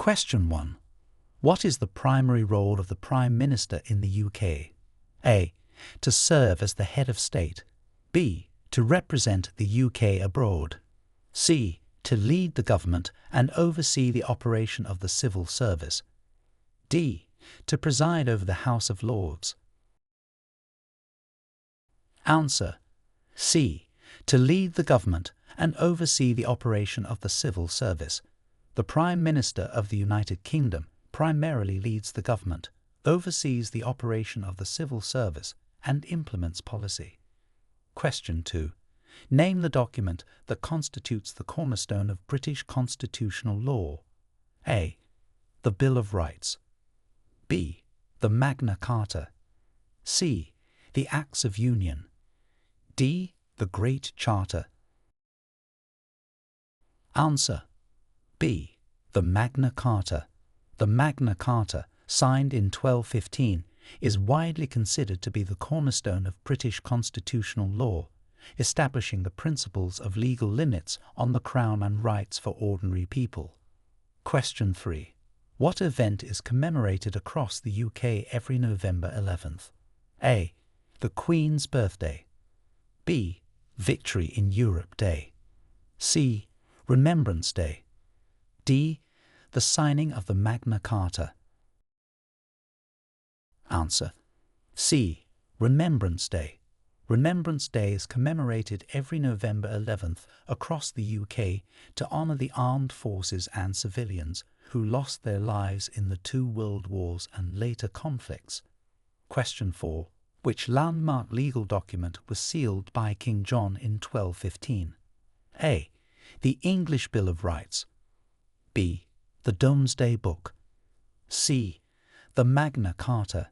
Question 1. What is the primary role of the Prime Minister in the UK? A. To serve as the head of state. B. To represent the UK abroad. C. To lead the government and oversee the operation of the civil service. D. To preside over the House of Lords. Answer. C. To lead the government and oversee the operation of the civil service. The Prime Minister of the United Kingdom primarily leads the government, oversees the operation of the civil service, and implements policy. Question 2. Name the document that constitutes the cornerstone of British constitutional law. A. The Bill of Rights. B. The Magna Carta. C. The Acts of Union. D. The Great Charter. Answer. B. The Magna Carta. The Magna Carta, signed in 1215, is widely considered to be the cornerstone of British constitutional law, establishing the principles of legal limits on the Crown and rights for ordinary people. Question 3. What event is commemorated across the UK every November 11th? A. The Queen's birthday. B. Victory in Europe Day. C. Remembrance Day. D. The signing of the Magna Carta. Answer. C. Remembrance Day. Remembrance Day is commemorated every November 11th across the UK to honour the armed forces and civilians who lost their lives in the 2 world wars and later conflicts. Question 4. Which landmark legal document was sealed by King John in 1215? A. The English Bill of Rights. B. The Domesday Book. C. The Magna Carta.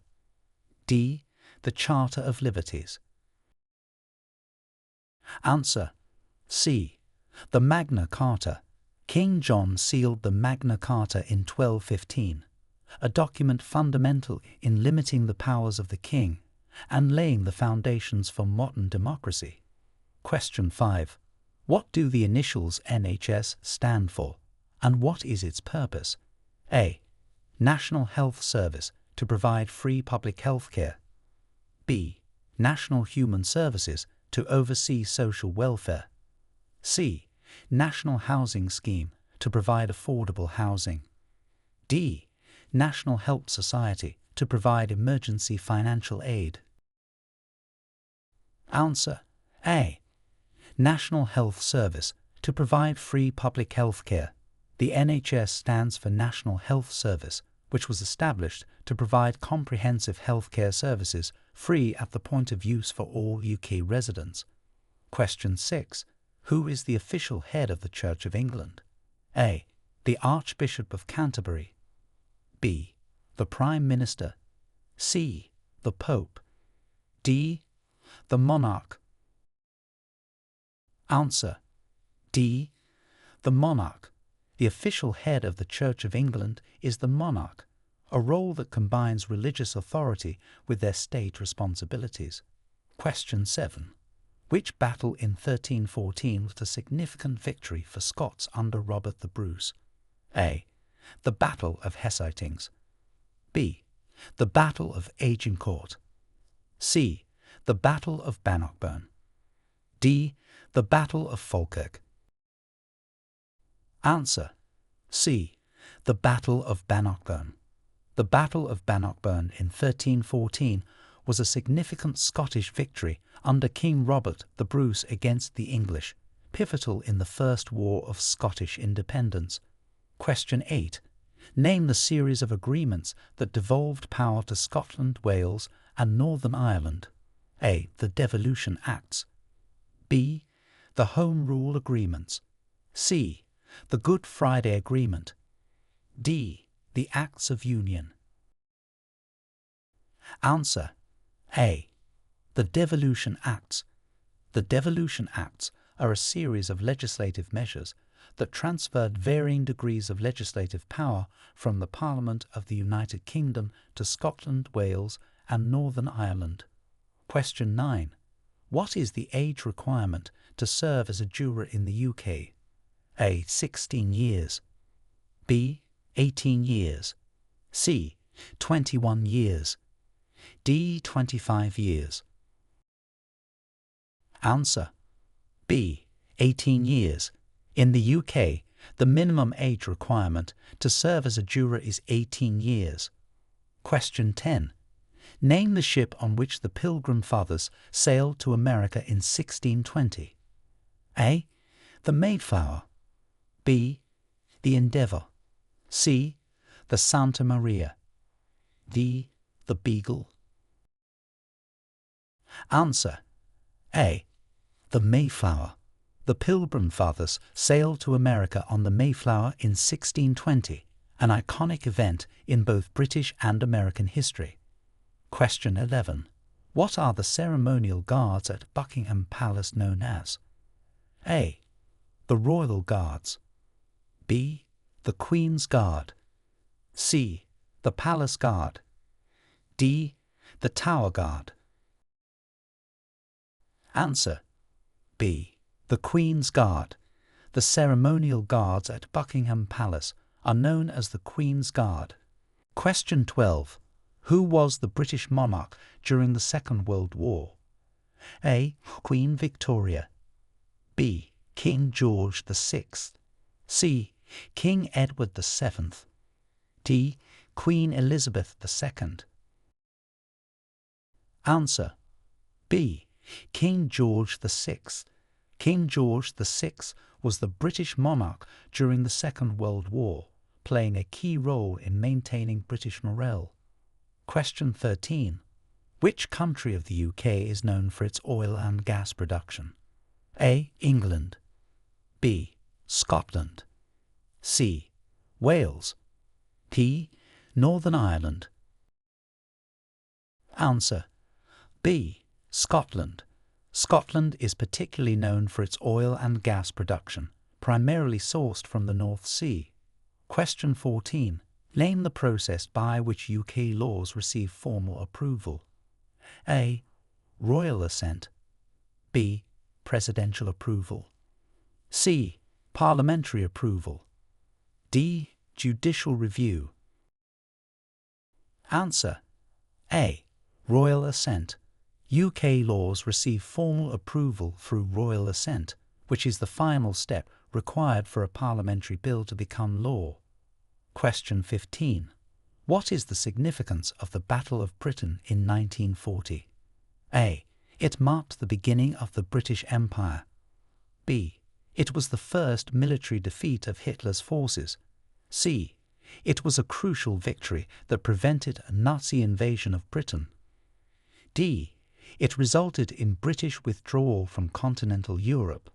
D. The Charter of Liberties. Answer. C. The Magna Carta. King John sealed the Magna Carta in 1215, a document fundamental in limiting the powers of the king and laying the foundations for modern democracy. Question 5. What do the initials NHS stand for, and what is its purpose? A. National Health Service, to provide free public health care. B. National Human Services, to oversee social welfare. C. National Housing Scheme, to provide affordable housing. D. National Help Society, to provide emergency financial aid. Answer. A. National Health Service, to provide free public health care. The NHS stands for National Health Service, which was established to provide comprehensive healthcare services free at the point of use for all UK residents. Question 6. Who is the official head of the Church of England? A. The Archbishop of Canterbury. B. The Prime Minister. C. The Pope. D. The Monarch. Answer. D. The Monarch. The official head of the Church of England is the monarch, a role that combines religious authority with their state responsibilities. Question 7. Which battle in 1314 was a significant victory for Scots under Robert the Bruce? A. The Battle of Hessitings. B. The Battle of Agincourt. C. The Battle of Bannockburn. D. The Battle of Falkirk. Answer. C. The Battle of Bannockburn. The Battle of Bannockburn in 1314 was a significant Scottish victory under King Robert the Bruce against the English, pivotal in the First War of Scottish Independence. Question 8. Name the series of agreements that devolved power to Scotland, Wales, and Northern Ireland. A. The Devolution Acts. B. The Home Rule Agreements. C. The Good Friday Agreement. D. The Acts of Union. Answer. A. The Devolution Acts. The Devolution Acts are a series of legislative measures that transferred varying degrees of legislative power from the Parliament of the United Kingdom to Scotland, Wales, and Northern Ireland. Question 9. What is the age requirement to serve as a juror in the UK? A. 16 years. B. 18 years. C. 21 years. D. 25 years. Answer: B. 18 years. In the UK, the minimum age requirement to serve as a juror is 18 years. Question 10. Name the ship on which the Pilgrim Fathers sailed to America in 1620. A. The Mayflower. B. The Endeavour. C. The Santa Maria. D. The Beagle. Answer: A. The Mayflower. The Pilgrim Fathers sailed to America on the Mayflower in 1620, an iconic event in both British and American history. Question 11. What are the ceremonial guards at Buckingham Palace known as? A. The Royal Guards. B. The Queen's Guard. C. The Palace Guard. D. The Tower Guard. Answer: B. The Queen's Guard. The ceremonial guards at Buckingham Palace are known as the Queen's Guard. Question 12. Who was the British monarch during the Second World War? A. Queen Victoria. B. King George VI. C. King Edward VII. D. Queen Elizabeth II. Answer: B. King George VI. King George VI was the British monarch during the Second World War, playing a key role in maintaining British morale. Question 13. Which country of the UK is known for its oil and gas production? A. England. B. Scotland. C. Wales. D. Northern Ireland. Answer: B. Scotland. Scotland is particularly known for its oil and gas production, primarily sourced from the North Sea. Question 14. Name the process by which UK laws receive formal approval. A. Royal assent. B. Presidential approval. C. Parliamentary approval. D. Judicial review. Answer: A. Royal assent. UK laws receive formal approval through royal assent, which is the final step required for a parliamentary bill to become law. Question 15. What is the significance of the Battle of Britain in 1940? A. It marked the beginning of the British Empire. B. It was the first military defeat of Hitler's forces. C. It was a crucial victory that prevented a Nazi invasion of Britain. D. It resulted in British withdrawal from continental Europe.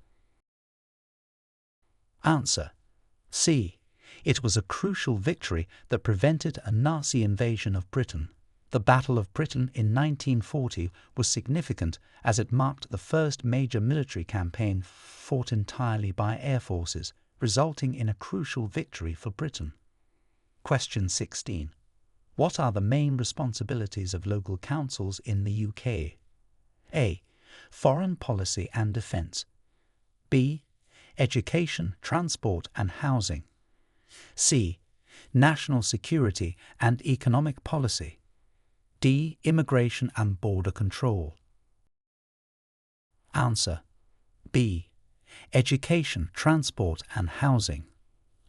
Answer: C. It was a crucial victory that prevented a Nazi invasion of Britain. The Battle of Britain in 1940 was significant as it marked the first major military campaign fought entirely by air forces, resulting in a crucial victory for Britain. Question 16. What are the main responsibilities of local councils in the UK? A. Foreign policy and defence. B. Education, transport and housing. C. National security and economic policy. D. Immigration and border control. Answer: B. Education, transport and housing.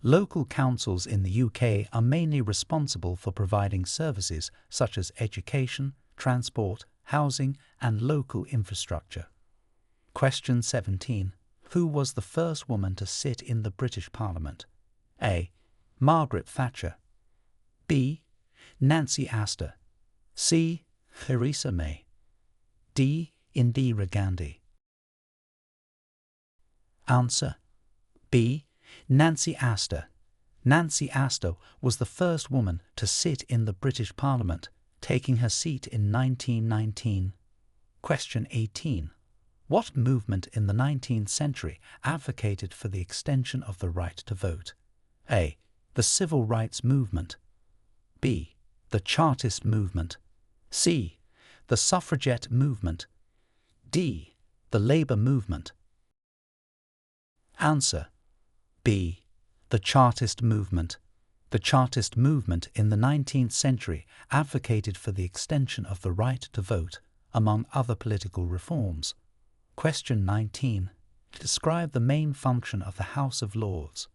Local councils in the UK are mainly responsible for providing services such as education, transport, housing and local infrastructure. Question 17. Who was the first woman to sit in the British Parliament? A. Margaret Thatcher. B. Nancy Astor. C. Theresa May. D. Indira Gandhi. Answer: B. Nancy Astor. Nancy Astor was the first woman to sit in the British Parliament, taking her seat in 1919. Question 18. What movement in the 19th century advocated for the extension of the right to vote? A. The Civil Rights Movement. B. The Chartist Movement. C. The Suffragette Movement. D. The Labour Movement. Answer: B. The Chartist Movement. The Chartist movement in the 19th century advocated for the extension of the right to vote, among other political reforms. Question 19. Describe the main function of the House of Lords.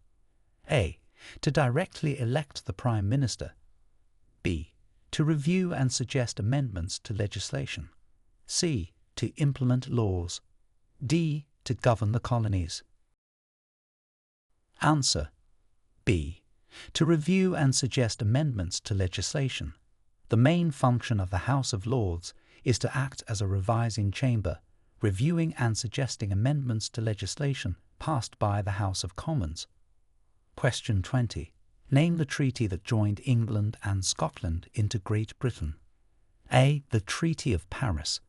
A. To directly elect the Prime Minister. B. To review and suggest amendments to legislation. C. To implement laws. D. To govern the colonies. Answer. B. To review and suggest amendments to legislation. The main function of the House of Lords is to act as a revising chamber, reviewing and suggesting amendments to legislation passed by the House of Commons. Question 20. Name the treaty that joined England and Scotland into Great Britain. A. The Treaty of Paris.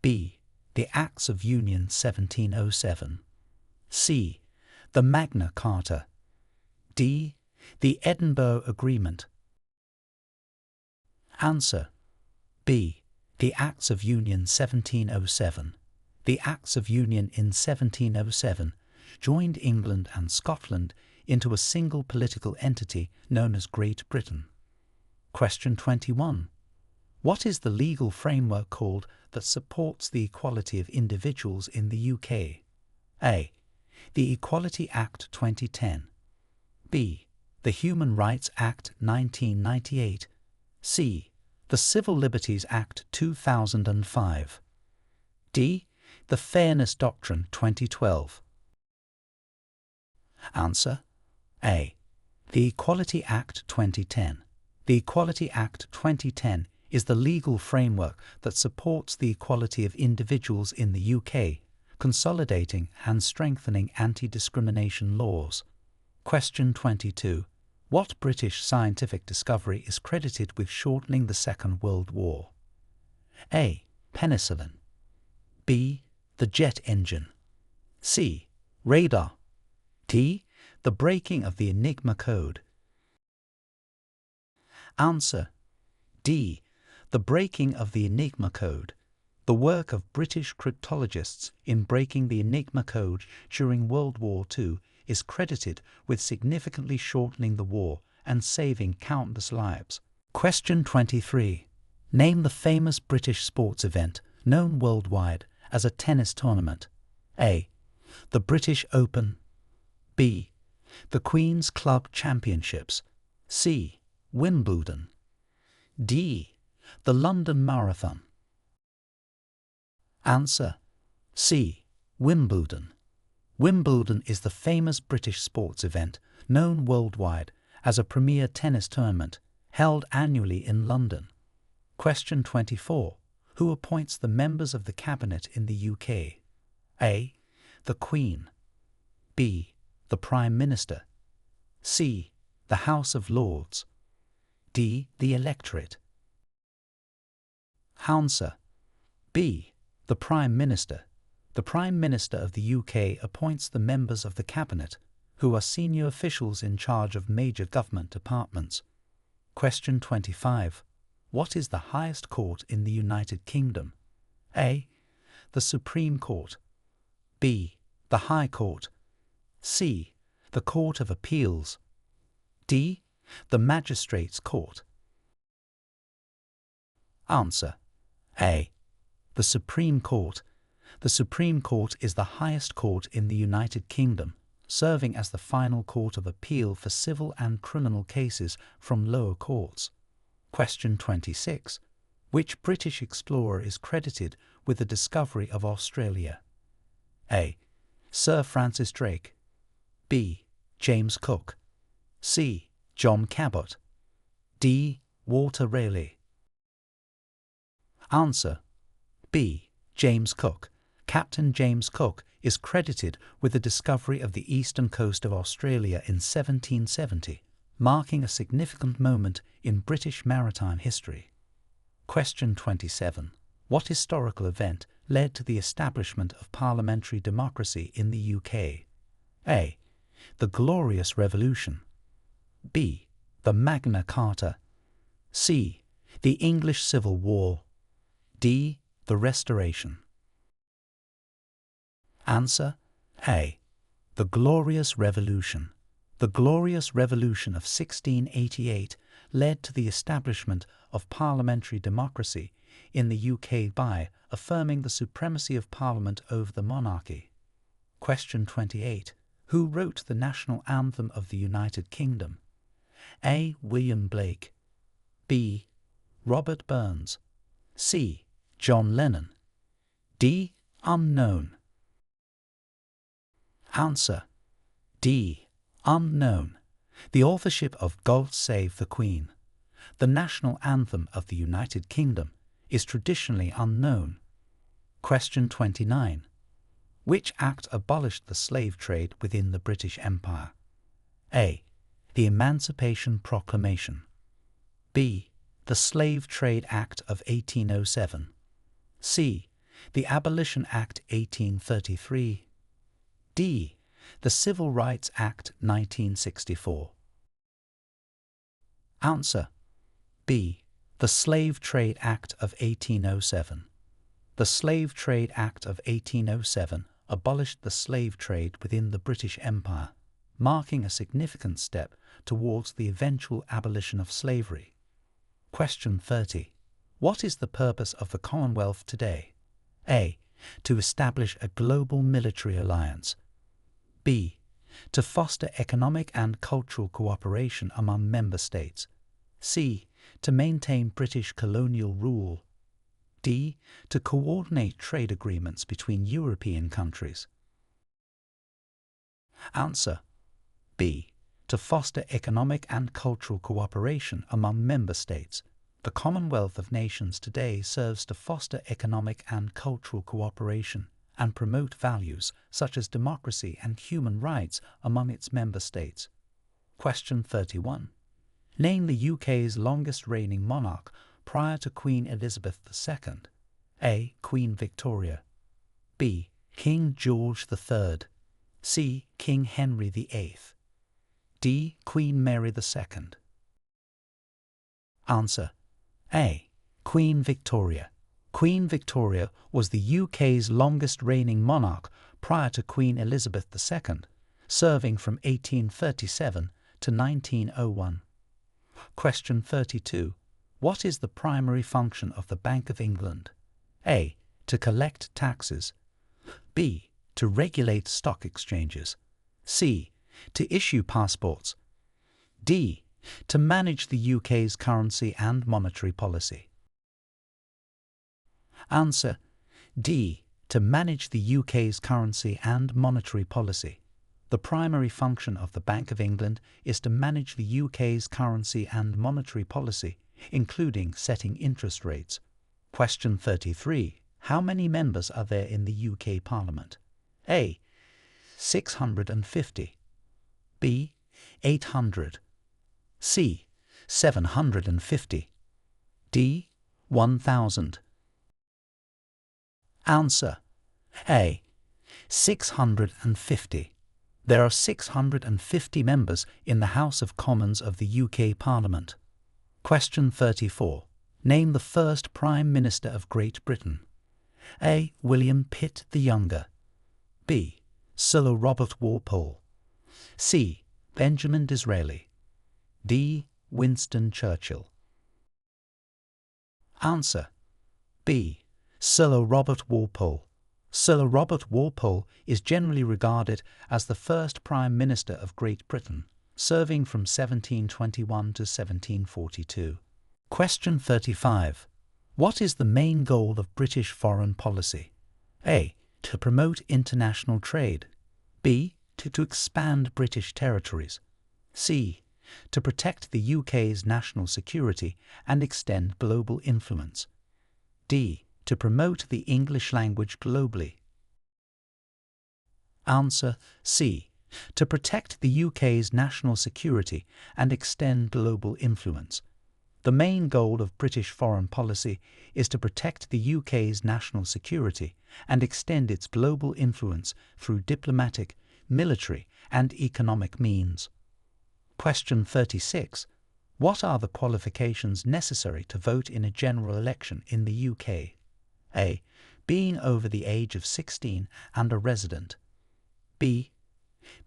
B. The Acts of Union 1707. C. The Magna Carta. D. The Edinburgh Agreement. Answer. B. The Acts of Union 1707. The Acts of Union in 1707 joined England and Scotland into a single political entity known as Great Britain. Question 21. What is the legal framework called that supports the equality of individuals in the UK? A. The Equality Act 2010. B. The Human Rights Act 1998. C. The Civil Liberties Act 2005. D. The Fairness Doctrine 2012. Answer. A. The Equality Act 2010. The Equality Act 2010 is the legal framework that supports the equality of individuals in the UK, consolidating and strengthening anti-discrimination laws. Question 22. What British scientific discovery is credited with shortening the Second World War? A. Penicillin. B. The jet engine. C. Radar. D. The breaking of the Enigma code. Answer. D. The breaking of the Enigma code. The work of British cryptologists in breaking the Enigma code during World War II is credited with significantly shortening the war and saving countless lives. Question 23. Name the famous British sports event known worldwide as a tennis tournament. A. The British Open. B. The Queen's Club Championships. C. Wimbledon. D. The London Marathon. Answer. C. Wimbledon. Wimbledon is the famous British sports event known worldwide as a premier tennis tournament held annually in London. Question 24. Who appoints the members of the Cabinet in the UK? A. The Queen. B. The Prime Minister. C. The House of Lords. D. The Electorate. Answer. B. The Prime Minister. The Prime Minister of the UK appoints the members of the Cabinet, who are senior officials in charge of major government departments. Question 25. What is the highest court in the United Kingdom? A. The Supreme Court. B. The High Court. C. The Court of Appeals. D. The Magistrates' Court. Answer. A. The Supreme Court. The Supreme Court is the highest court in the United Kingdom, serving as the final court of appeal for civil and criminal cases from lower courts. Question 26. Which British explorer is credited with the discovery of Australia? A. Sir Francis Drake. B. James Cook. C. John Cabot. D. Walter Raleigh. Answer. B. James Cook. Captain James Cook is credited with the discovery of the eastern coast of Australia in 1770, marking a significant moment in British maritime history. Question 27. What historical event led to the establishment of parliamentary democracy in the UK? A. The Glorious Revolution. B. The Magna Carta. C. The English Civil War. D. The Restoration. Answer. A. The Glorious Revolution. The Glorious Revolution of 1688 led to the establishment of parliamentary democracy in the UK by affirming the supremacy of Parliament over the monarchy. Question 28. Who wrote the national anthem of the United Kingdom? A. William Blake. B. Robert Burns. C. John Lennon. D. Unknown. Answer: D. Unknown. The authorship of God Save the Queen, the national anthem of the United Kingdom, is traditionally unknown. Question 29. Which act abolished the slave trade within the British Empire? A. The Emancipation Proclamation. B. The Slave Trade Act of 1807. C. The Abolition Act 1833. D. The Civil Rights Act 1964. Answer: B. The Slave Trade Act of 1807. The Slave Trade Act of 1807 abolished the slave trade within the British Empire, marking a significant step towards the eventual abolition of slavery. Question 30. What is the purpose of the Commonwealth today? A. To establish a global military alliance. B. To foster economic and cultural cooperation among member states. C. To maintain British colonial rule. D. To coordinate trade agreements between European countries. Answer: B. To foster economic and cultural cooperation among member states. The Commonwealth of Nations today serves to foster economic and cultural cooperation and promote values such as democracy and human rights among its member states. Question 31. Name the UK's longest reigning monarch prior to Queen Elizabeth II. A. Queen Victoria. B. King George III. C. King Henry VIII. D. Queen Mary II. Answer: A. Queen Victoria. Queen Victoria was the UK's longest reigning monarch prior to Queen Elizabeth II, serving from 1837 to 1901. Question 32. What is the primary function of the Bank of England? A. To collect taxes. B. To regulate stock exchanges. C. To issue passports. D. To manage the UK's currency and monetary policy. Answer: D. To manage the UK's currency and monetary policy. The primary function of the Bank of England is to manage the UK's currency and monetary policy, including setting interest rates. Question 33. How many members are there in the UK Parliament? A. 650. B. 800. C. 750. D. 1000. Answer: A. 650. There are 650 members in the House of Commons of the UK Parliament. Question 34. Name the first Prime Minister of Great Britain. A. William Pitt the Younger. B. Sir Robert Walpole. C. Benjamin Disraeli. D. Winston Churchill. Answer: B. Sir Robert Walpole. Sir Robert Walpole is generally regarded as the first Prime Minister of Great Britain, serving from 1721 to 1742. Question 35. What is the main goal of British foreign policy? A. To promote international trade. B. To expand British territories. C. To protect the UK's national security and extend global influence. D. To promote the English language globally. Answer: C. To protect the UK's national security and extend global influence. The main goal of British foreign policy is to protect the UK's national security and extend its global influence through diplomatic, military, and economic means. Question 36. What are the qualifications necessary to vote in a general election in the UK? A. Being over the age of 16 and a resident. B.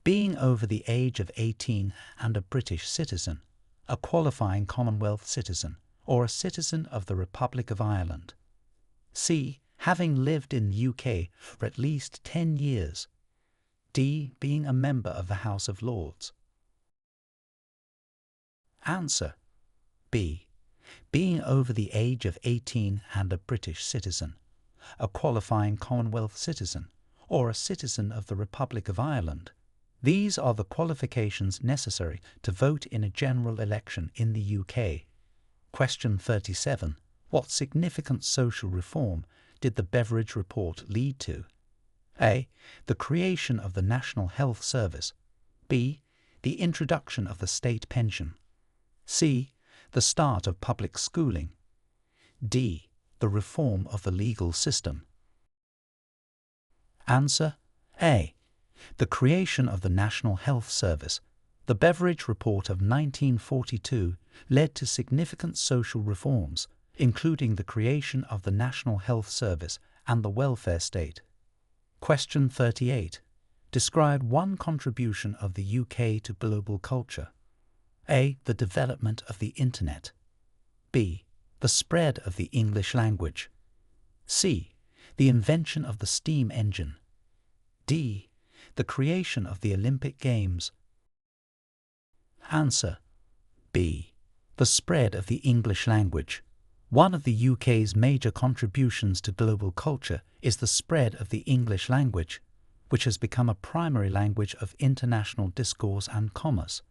being over the age of 18 and a British citizen, a qualifying Commonwealth citizen, or a citizen of the Republic of Ireland. C. Having lived in the UK for at least 10 years. D. Being a member of the House of Lords. Answer: B. Being over the age of 18 and a British citizen, a qualifying Commonwealth citizen, or a citizen of the Republic of Ireland. These are the qualifications necessary to vote in a general election in the UK. Question 37. What significant social reform did the Beveridge Report lead to? A. The creation of the National Health Service. B. The introduction of the state pension. C. The start of public schooling. D. The reform of the legal system. Answer: A. The creation of the National Health Service. The Beveridge Report of 1942 led to significant social reforms, including the creation of the National Health Service and the welfare state. Question 38. Describe one contribution of the UK to global culture. A. The development of the Internet. B. The spread of the English language. C. The invention of the steam engine. D. The creation of the Olympic Games. Answer: B. The spread of the English language. One of the UK's major contributions to global culture is the spread of the English language, which has become a primary language of international discourse and commerce.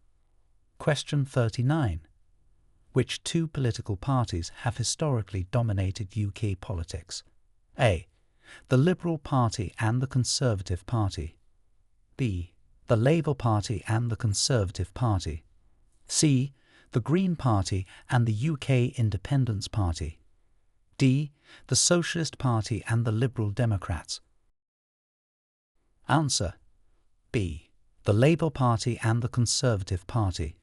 Question 39. Which two political parties have historically dominated UK politics? A. The Liberal Party and the Conservative Party. B. The Labour Party and the Conservative Party. C. The Green Party and the UK Independence Party. D. The Socialist Party and the Liberal Democrats. Answer: B. The Labour Party and the Conservative Party.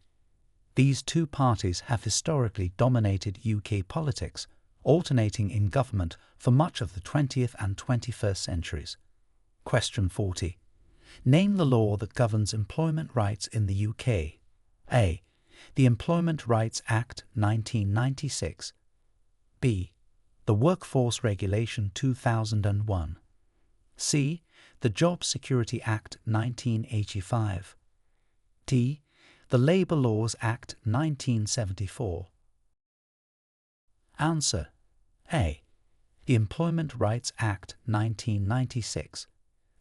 These two parties have historically dominated UK politics, alternating in government for much of the 20th and 21st centuries. Question 40. Name the law that governs employment rights in the UK. A. The Employment Rights Act 1996. B. The Workforce Regulation 2001. C. The Job Security Act 1985. D. The Labour Laws Act 1974. Answer: A. The Employment Rights Act 1996.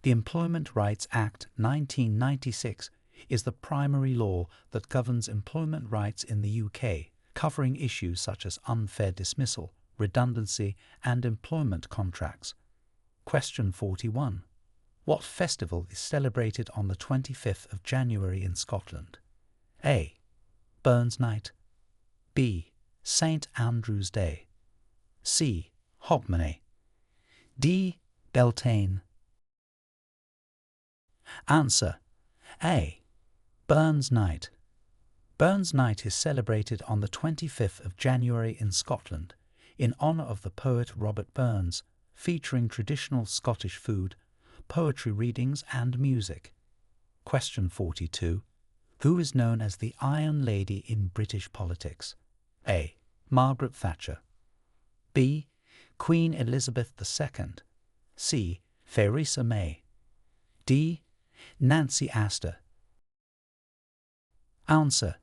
The Employment Rights Act 1996 is the primary law that governs employment rights in the UK, covering issues such as unfair dismissal, redundancy, and employment contracts. Question 41. What festival is celebrated on the 25th of January in Scotland? A. Burns Night. B. St. Andrew's Day. C. Hogmanay. D. Beltane. Answer: A. Burns Night. Burns Night is celebrated on the 25th of January in Scotland in honour of the poet Robert Burns, featuring traditional Scottish food, poetry readings and music. Question 42. Who is known as the Iron Lady in British politics? A. Margaret Thatcher. B. Queen Elizabeth II. C. Theresa May. D. Nancy Astor. Answer: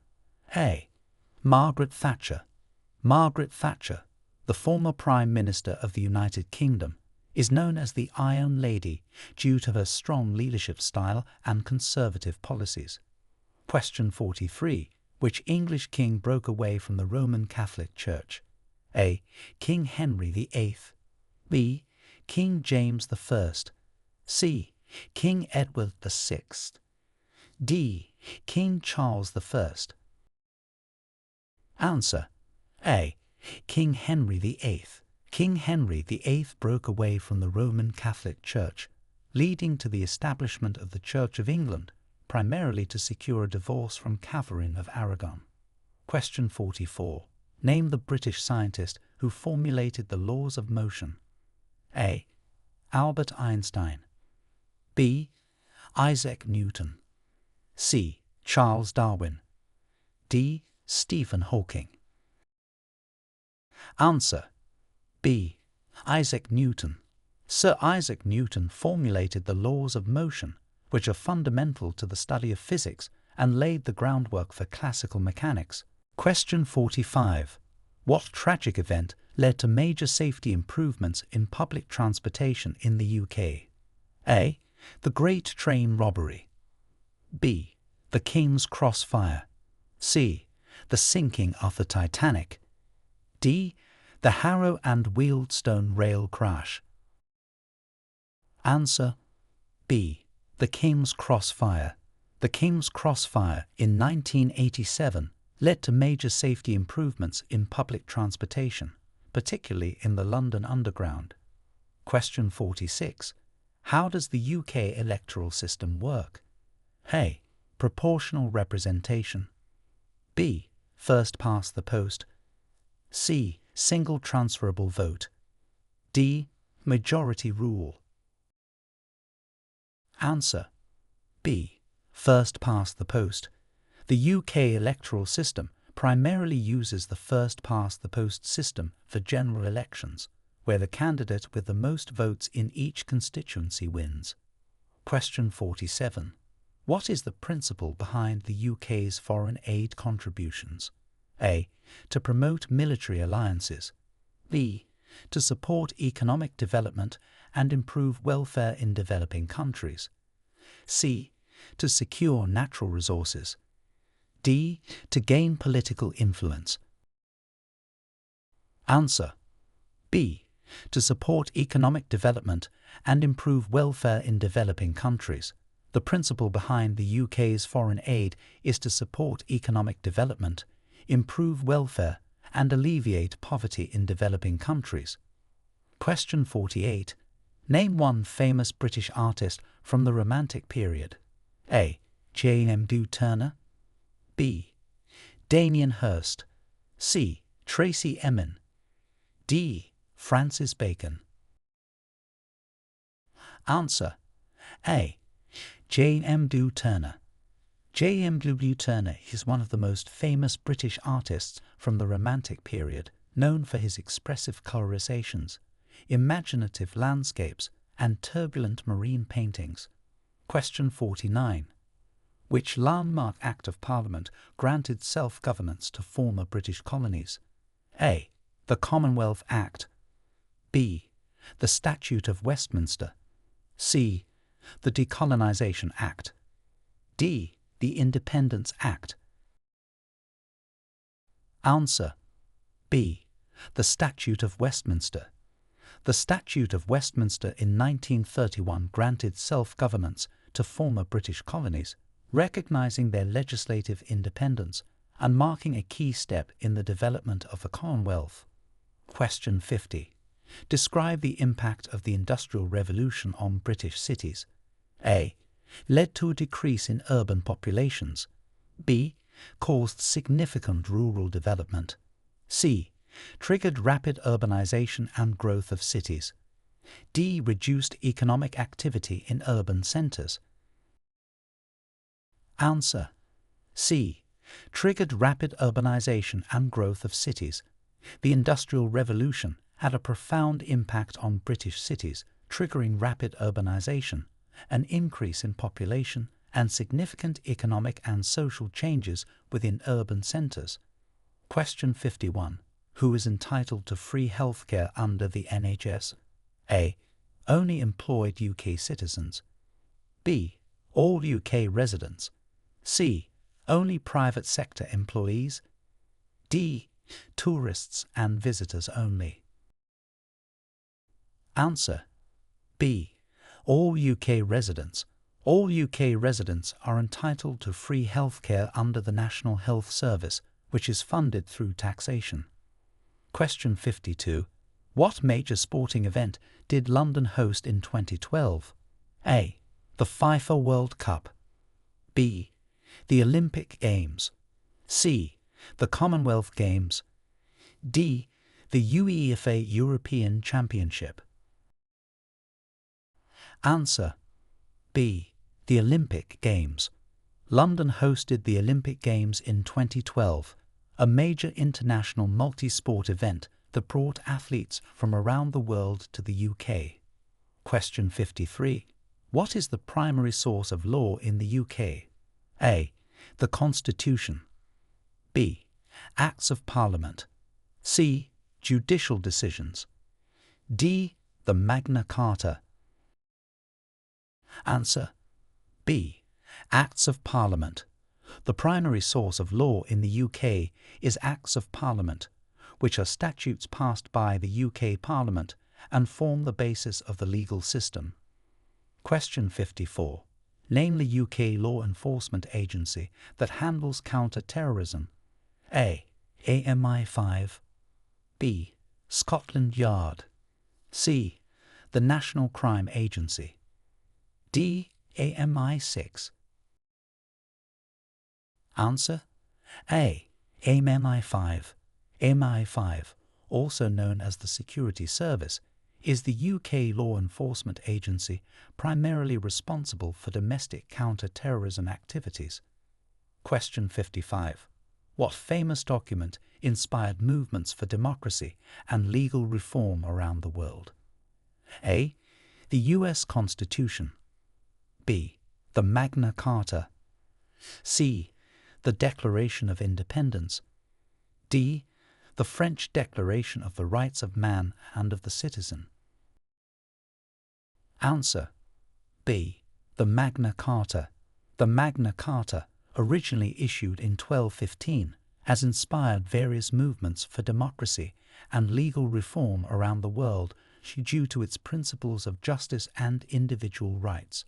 A. Margaret Thatcher. Margaret Thatcher, the former Prime Minister of the United Kingdom, is known as the Iron Lady due to her strong leadership style and conservative policies. Question 43. Which English king broke away from the Roman Catholic Church? A. King Henry VIII. B. King James I. C. King Edward VI. D. King Charles I. Answer: A. King Henry VIII. King Henry VIII broke away from the Roman Catholic Church, leading to the establishment of the Church of England, primarily to secure a divorce from Catherine of Aragon. Question 44. Name the British scientist who formulated the laws of motion. A. Albert Einstein. B. Isaac Newton. C. Charles Darwin. D. Stephen Hawking. Answer: B. Isaac Newton. Sir Isaac Newton formulated the laws of motion, which are fundamental to the study of physics and laid the groundwork for classical mechanics. Question 45. What tragic event led to major safety improvements in public transportation in the UK? A. The Great Train Robbery. B. The King's Cross Fire. C. The sinking of the Titanic. D. The Harrow and Wealdstone rail crash. Answer: B. The King's Cross Fire. The King's Cross Fire in 1987 led to major safety improvements in public transportation, particularly in the London Underground. Question 46. How does the UK electoral system work? A. Proportional representation. B. First past the post. C. Single transferable vote. D. Majority rule. Answer: B. First past the post. The UK electoral system primarily uses the first past the post system for general elections, where the candidate with the most votes in each constituency wins. Question 47. What is the principle behind the UK's foreign aid contributions? A. To promote military alliances. B. To support economic development and improve welfare in developing countries. C. To secure natural resources. D. To gain political influence. Answer: B. To support economic development and improve welfare in developing countries. The principle behind the UK's foreign aid is to support economic development, improve welfare, and alleviate poverty in developing countries. Question 48. Name one famous British artist from the Romantic period. A. J.M. Turner. B. Damien Hirst. C. Tracy Emin. D. Francis Bacon. Answer: A. J.M. Turner. J.M. Turner is one of the most famous British artists from the Romantic period, known for his expressive colorizations, imaginative landscapes, and turbulent marine paintings. Question 49. Which landmark Act of Parliament granted self-governance to former British colonies? A. The Commonwealth Act. B. The Statute of Westminster. C. The Decolonisation Act. D. The Independence Act. Answer: B. The Statute of Westminster. The Statute of Westminster in 1931 granted self-governance to former British colonies, recognising their legislative independence and marking a key step in the development of the Commonwealth. Question 50. Describe the impact of the Industrial Revolution on British cities. A. Led to a decrease in urban populations. B. Caused significant rural development. C. Triggered rapid urbanization and growth of cities. D. Reduced economic activity in urban centers. Answer: C. Triggered rapid urbanization and growth of cities. The Industrial Revolution had a profound impact on British cities, triggering rapid urbanization, an increase in population, and significant economic and social changes within urban centres. Question 51. Who is entitled to free healthcare under the NHS? A. Only employed UK citizens. B. All UK residents. C. Only private sector employees. D. Tourists and visitors only. Answer: B. All UK residents. All UK residents are entitled to free healthcare under the National Health Service, which is funded through taxation. Question 52. What major sporting event did London host in 2012? A. The FIFA World Cup. B. The Olympic Games. C. The Commonwealth Games. D. The UEFA European Championship. Answer: B. The Olympic Games. London hosted the Olympic Games in 2012, a major international multi-sport event that brought athletes from around the world to the UK. Question 53. What is the primary source of law in the UK? A. The Constitution. B. Acts of Parliament. C. Judicial decisions. D. The Magna Carta. Answer: B. Acts of Parliament. The primary source of law in the UK is Acts of Parliament, which are statutes passed by the UK Parliament and form the basis of the legal system. Question 54. Name the UK law enforcement agency that handles counter-terrorism. A. AMI5. B. Scotland Yard. C. The National Crime Agency. D. AMI6. Answer: A. AMI5. AMI5, also known as the Security Service, is the UK law enforcement agency primarily responsible for domestic counter-terrorism activities. Question 55. What famous document inspired movements for democracy and legal reform around the world? A. The US Constitution. B. The Magna Carta. C. The Declaration of Independence. D. The French Declaration of the Rights of Man and of the Citizen. Answer: B. The Magna Carta. The Magna Carta, originally issued in 1215, has inspired various movements for democracy and legal reform around the world due to its principles of justice and individual rights.